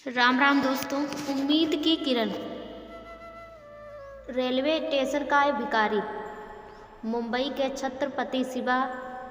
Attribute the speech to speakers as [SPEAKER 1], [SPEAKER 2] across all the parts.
[SPEAKER 1] राम राम दोस्तों। उम्मीद की किरण। रेलवे स्टेशन का है भिखारी। मुंबई के Chhatrapati Shiva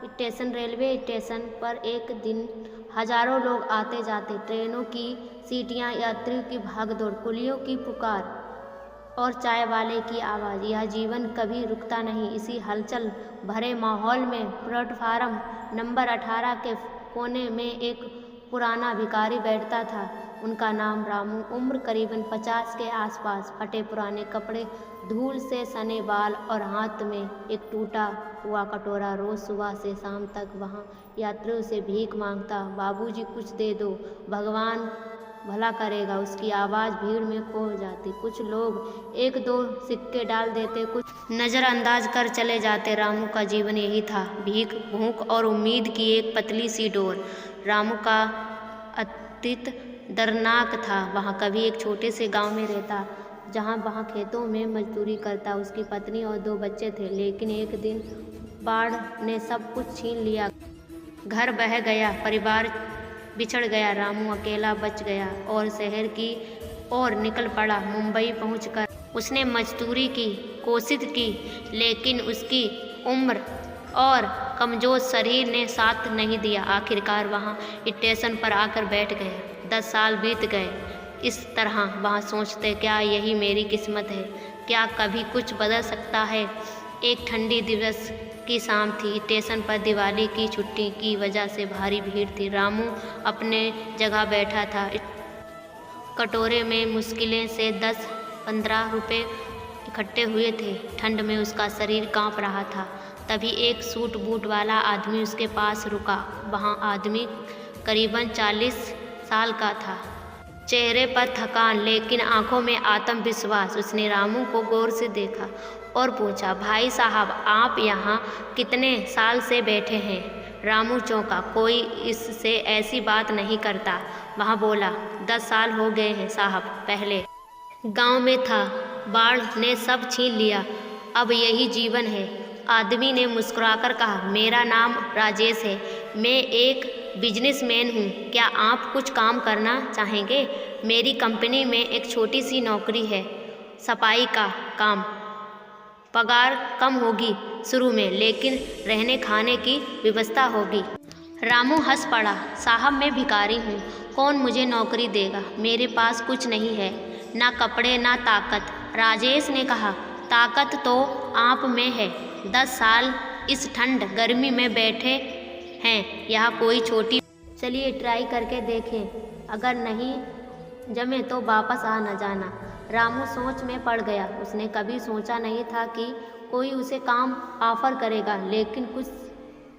[SPEAKER 1] station railway station पर एक दिन हजारों लोग आते जाते, ट्रेनों की सीटियां, यात्रियों की भागदौड़, कुलियों की पुकार और चाय वाले की आवाज़। यह जीवन कभी रुकता नहीं। इसी हलचल भरे माहौल में प्लेटफार्म नंबर 18 के कोने में एक पुराना भिखारी बैठता था। उनका नाम रामू, उम्र करीबन 50 के आसपास, फटे पुराने कपड़े, धूल से सने बाल और हाथ में एक टूटा हुआ कटोरा। रोज सुबह से शाम तक वहाँ यात्रियों से भीख मांगता। बाबूजी कुछ दे दो, भगवान भला करेगा। उसकी आवाज़ भीड़ में खो जाती। कुछ लोग एक दो सिक्के डाल देते, कुछ नज़रअंदाज कर चले जाते। रामू का जीवन यही था, भीख, भूख और उम्मीद की एक पतली सी डोर। रामू का अतीत दर्दनाक था। वहाँ कभी एक छोटे से गांव में रहता, जहाँ वहाँ खेतों में मजदूरी करता। उसकी पत्नी और 2 बच्चे थे, लेकिन एक दिन बाढ़ ने सब कुछ छीन लिया। घर बह गया, परिवार बिछड़ गया। रामू अकेला बच गया और शहर की ओर निकल पड़ा। मुंबई पहुंचकर उसने मजदूरी की कोशिश की, लेकिन उसकी उम्र और कमज़ोर शरीर ने साथ नहीं दिया। आखिरकार वहां स्टेशन पर आकर बैठ गए। 10 साल बीत गए इस तरह। वहाँ सोचते, क्या यही मेरी किस्मत है? क्या कभी कुछ बदल सकता है? एक ठंडी दिवस की शाम थी। स्टेशन पर दिवाली की छुट्टी की वजह से भारी भीड़ थी। रामू अपने जगह बैठा था। कटोरे में मुश्किलें से 10-15 रुपये इकट्ठे हुए थे। ठंड में उसका शरीर कांप रहा था। तभी एक सूट बूट वाला आदमी उसके पास रुका। वहाँ आदमी करीबन 40 साल का था, चेहरे पर थकान लेकिन आंखों में आत्मविश्वास। उसने रामू को गौर से देखा और पूछा, भाई साहब, आप यहाँ कितने साल से बैठे हैं? रामू चौंका। कोई इससे ऐसी बात नहीं करता। वहाँ बोला, 10 साल हो गए हैं साहब। पहले गांव में था, बाढ़ ने सब छीन लिया, अब यही जीवन है। आदमी ने मुस्कुराकर कहा, मेरा नाम राजेश है, मैं एक बिजनेसमैन हूँ। क्या आप कुछ काम करना चाहेंगे? मेरी कंपनी में एक छोटी सी नौकरी है, सफाई का काम। पगार कम होगी शुरू में, लेकिन रहने खाने की व्यवस्था होगी। रामू हंस पड़ा। साहब, मैं भिखारी हूँ, कौन मुझे नौकरी देगा? मेरे पास कुछ नहीं है, ना कपड़े ना ताकत। राजेश ने कहा, ताकत तो आप में है। 10 साल इस ठंड गर्मी में बैठे हैं, यह कोई छोटी। चलिए ट्राई करके देखें, अगर नहीं जमे तो वापस आ न जाना। रामू सोच में पड़ गया। उसने कभी सोचा नहीं था कि कोई उसे काम ऑफर करेगा, लेकिन कुछ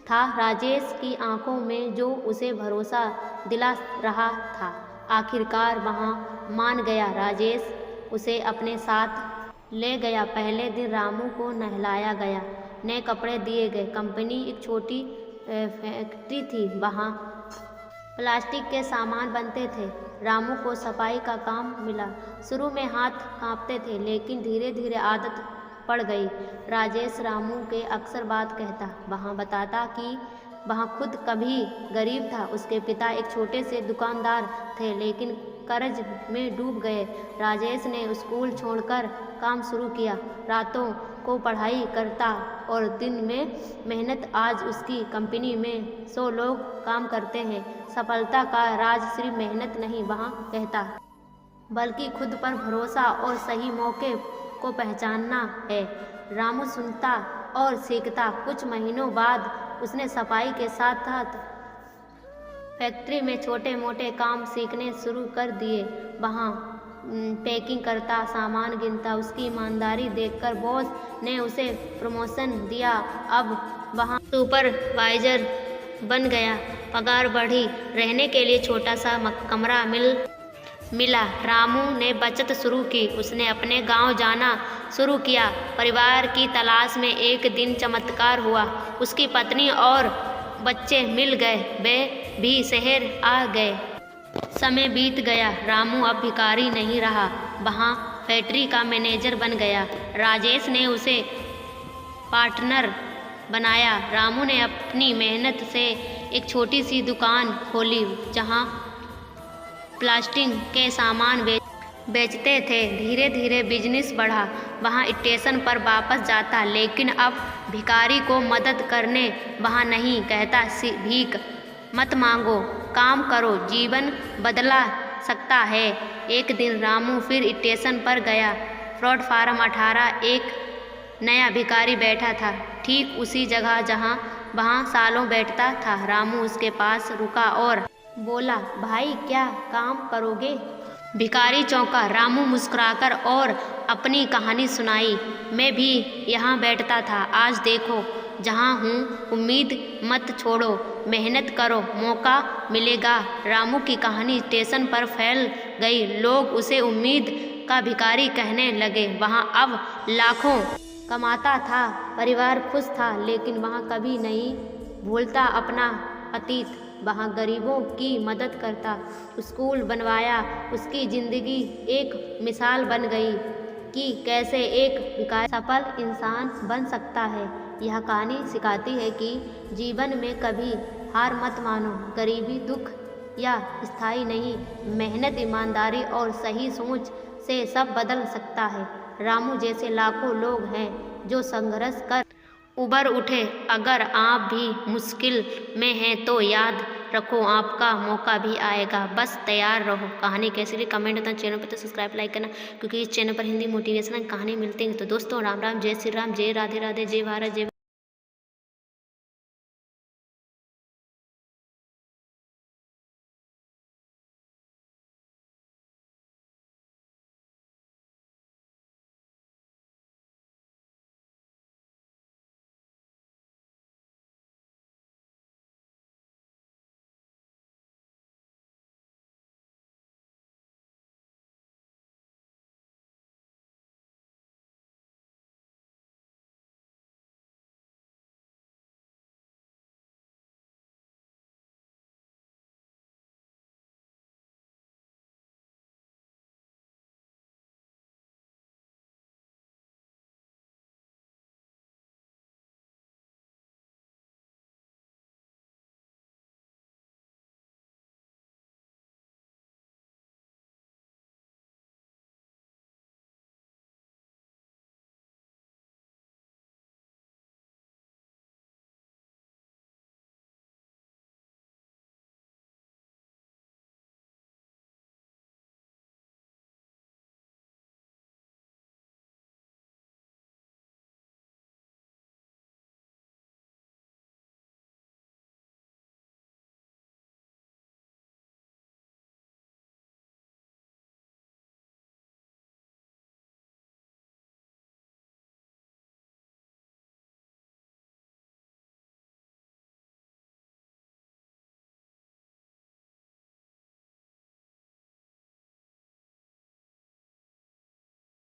[SPEAKER 1] था राजेश की आंखों में जो उसे भरोसा दिला रहा था। आखिरकार वहाँ मान गया। राजेश उसे अपने साथ ले गया। पहले दिन रामू को नहलाया गया, नए कपड़े दिए गए। कंपनी एक छोटी फैक्ट्री थी, वहाँ प्लास्टिक के सामान बनते थे। रामू को सफाई का काम मिला। शुरू में हाथ कांपते थे, लेकिन धीरे धीरे आदत पड़ गई। राजेश रामू के अक्सर बात कहता, वहाँ बताता कि वहाँ खुद कभी गरीब था। उसके पिता एक छोटे से दुकानदार थे, लेकिन कर्ज में डूब गए। राजेश ने स्कूल छोड़कर काम शुरू किया। रातों को पढ़ाई करता और दिन में मेहनत। आज उसकी कंपनी में 100 लोग काम करते हैं। सफलता का राज सिर्फ मेहनत नहीं, वहाँ कहता, बल्कि खुद पर भरोसा और सही मौके को पहचानना है। रामू सुनता और सीखता। कुछ महीनों बाद उसने सफाई के साथ साथ फैक्ट्री में छोटे मोटे काम सीखने शुरू कर दिए। वहाँ पैकिंग करता, सामान गिनता। उसकी ईमानदारी देखकर बॉस ने उसे प्रमोशन दिया। अब वहाँ सुपरवाइजर बन गया। पगार बढ़ी। रहने के लिए छोटा सा कमरा मिला। रामू ने बचत शुरू की। उसने अपने गांव जाना शुरू किया। परिवार की तलाश में एक दिन चमत्कार हुआ। उसकी पत्नी और बच्चे मिल गए, वे भी शहर आ गए। समय बीत गया। रामू अब भिखारी नहीं रहा, वहाँ फैक्ट्री का मैनेजर बन गया। राजेश ने उसे पार्टनर बनाया। रामू ने अपनी मेहनत से एक छोटी सी दुकान खोली, जहाँ प्लास्टिक के सामान बेचते थे। धीरे धीरे बिजनेस बढ़ा। वहाँ स्टेशन पर वापस जाता, लेकिन अब भिखारी को मदद करने वहाँ नहीं। कहता भीख मत मांगो, काम करो, जीवन बदला सकता है। एक दिन रामू फिर स्टेशन पर गया। प्लेटफार्म 18 एक नया भिखारी बैठा था, ठीक उसी जगह जहाँ वहाँ सालों बैठता था। रामू उसके पास रुका और बोला, भाई क्या काम करोगे? भिखारी चौंका। रामू मुस्कुराकर और अपनी कहानी सुनाई। मैं भी यहाँ बैठता था, आज देखो जहाँ हूँ। उम्मीद मत छोड़ो, मेहनत करो, मौका मिलेगा। रामू की कहानी स्टेशन पर फैल गई। लोग उसे उम्मीद का भिखारी कहने लगे। वहाँ अब लाखों कमाता था, परिवार खुश था, लेकिन वहाँ कभी नहीं भूलता अपना अतीत। वहाँ गरीबों की मदद करता, स्कूल बनवाया। उसकी ज़िंदगी एक मिसाल बन गई कि कैसे एक भिखारी सफल इंसान बन सकता है। यह कहानी सिखाती है कि जीवन में कभी हार मत मानो। गरीबी दुख या स्थायी नहीं, मेहनत, ईमानदारी और सही सोच से सब बदल सकता है। रामू जैसे लाखों लोग हैं जो संघर्ष कर उबर उठे। अगर आप भी मुश्किल में हैं तो याद रखो, आपका मौका भी आएगा, बस तैयार रहो। कहानी कैसी लगी कमेंट करना, चैनल पर तो सब्सक्राइब लाइक करना, क्योंकि इस चैनल पर हिंदी मोटिवेशनल कहानी मिलती है। तो दोस्तों राम राम, जय श्री राम, जय राधे राधे, जय भारत, जय